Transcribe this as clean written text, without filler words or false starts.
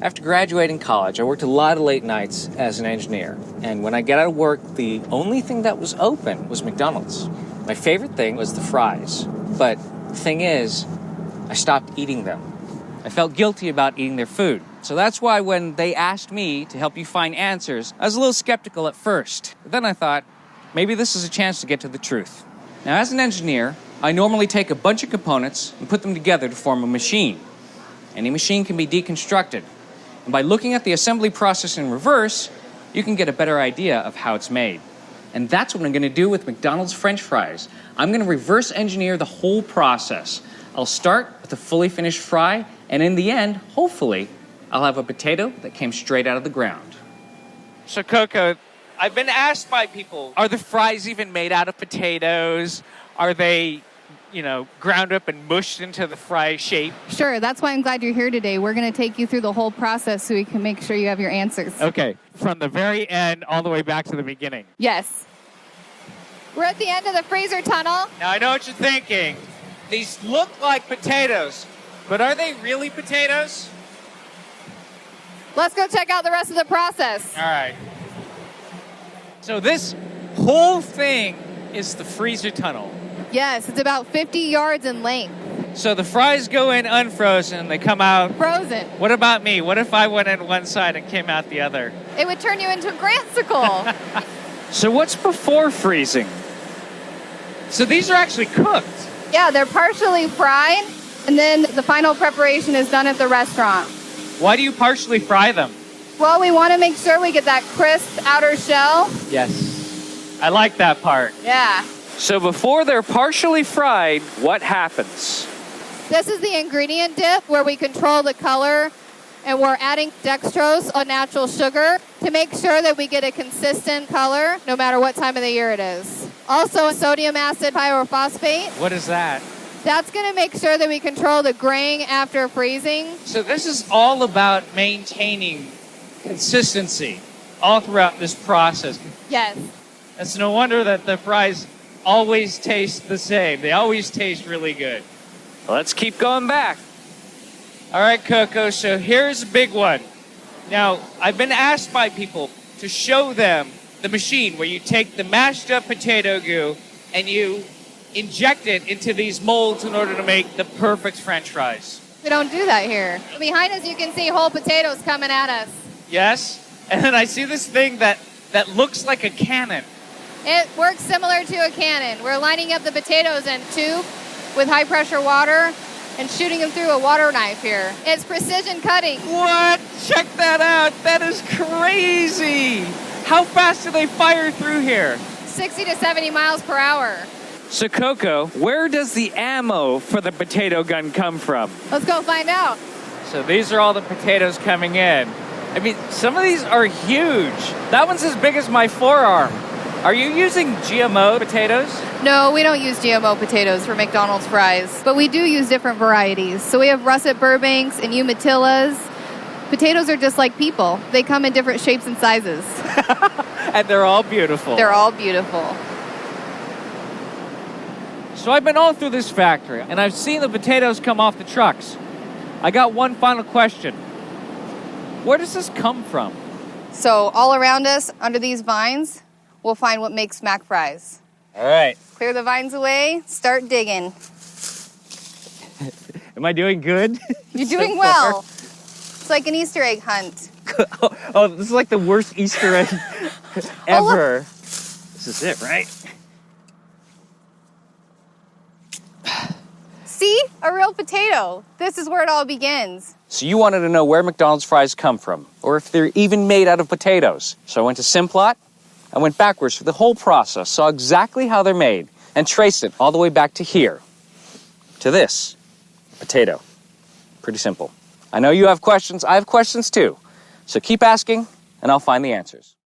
After graduating college, I worked a lot of late nights as an engineer. And when I got out of work, the only thing that was open was McDonald's. My favorite thing was the fries. But the thing is, I stopped eating them. I felt guilty about eating their food. So that's why when they asked me to help you find answers, I was a little skeptical at first. But then I thought, maybe this is a chance to get to the truth. Now, as an engineer, I normally take a bunch of components and put them together to form a machine. Any machine can be deconstructed. And by looking at the assembly process in reverse, you can get a better idea of how it's made. And that's what I'm going to do with McDonald's French fries. I'm going to reverse engineer the whole process. I'll start with a fully finished fry, and in the end, hopefully, I'll have a potato that came straight out of the ground. So, Coco, I've been asked by people, are the fries even made out of potatoes? Are they, ground up and mushed into the fry shape? Sure, that's why I'm glad you're here today. We're going to take you through the whole process so we can make sure you have your answers. Okay, from the very end all the way back to the beginning. Yes. We're at the end of the freezer tunnel. Now, I know what you're thinking. These look like potatoes, but are they really potatoes? Let's go check out the rest of the process. All right. So this whole thing is the freezer tunnel. Yes, it's about 50 yards in length. So the fries go in unfrozen, they come out frozen. What about me? What if I went in one side and came out the other? It would turn you into a Grantsicle. So what's before freezing? So these are actually cooked. Yeah, they're partially fried, and then the final preparation is done at the restaurant. Why do you partially fry them? Well, we want to make sure we get that crisp outer shell. Yes. I like that part. Yeah. So before they're partially fried, what happens? This is the ingredient dip where we control the color, and we're adding dextrose, a natural sugar, to make sure that we get a consistent color no matter what time of the year it is. Also, sodium acid pyrophosphate. What is that? That's going to make sure that we control the graying after freezing. So this is all about maintaining consistency all throughout this process. Yes. It's no wonder that the fries always taste the same. They always taste really good. Let's keep going back. All right, Coco, so here's a big one. Now, I've been asked by people to show them the machine where you take the mashed up potato goo and you inject it into these molds in order to make the perfect French fries. We don't do that here. Behind us, you can see whole potatoes coming at us. Yes, and then I see this thing that looks like a cannon. It works similar to a cannon. We're lining up the potatoes in a tube with high-pressure water and shooting them through a water knife here. It's precision cutting. What? Check that out. That is crazy. How fast do they fire through here? 60 to 70 miles per hour. So, Coco, where does the ammo for the potato gun come from? Let's go find out. So these are all the potatoes coming in. I mean, some of these are huge. That one's as big as my forearm. Are you using GMO potatoes? No, we don't use GMO potatoes for McDonald's fries, but we do use different varieties. So we have russet Burbanks and Umatillas. Potatoes are just like people. They come in different shapes and sizes. And they're all beautiful. They're all beautiful. So I've been all through this factory, and I've seen the potatoes come off the trucks. I got one final question. Where does this come from? So all around us, under these vines, we'll find what makes mac fries. All right. Clear the vines away, start digging. Am I doing good? You're doing well. It's like an Easter egg hunt. Oh, this is like the worst Easter egg ever. This is it, right? See? A real potato. This is where it all begins. So you wanted to know where McDonald's fries come from, or if they're even made out of potatoes. So I went to Simplot. I went backwards through the whole process, saw exactly how they're made, and traced it all the way back to here, to this potato. Pretty simple. I know you have questions. I have questions too. So keep asking, and I'll find the answers.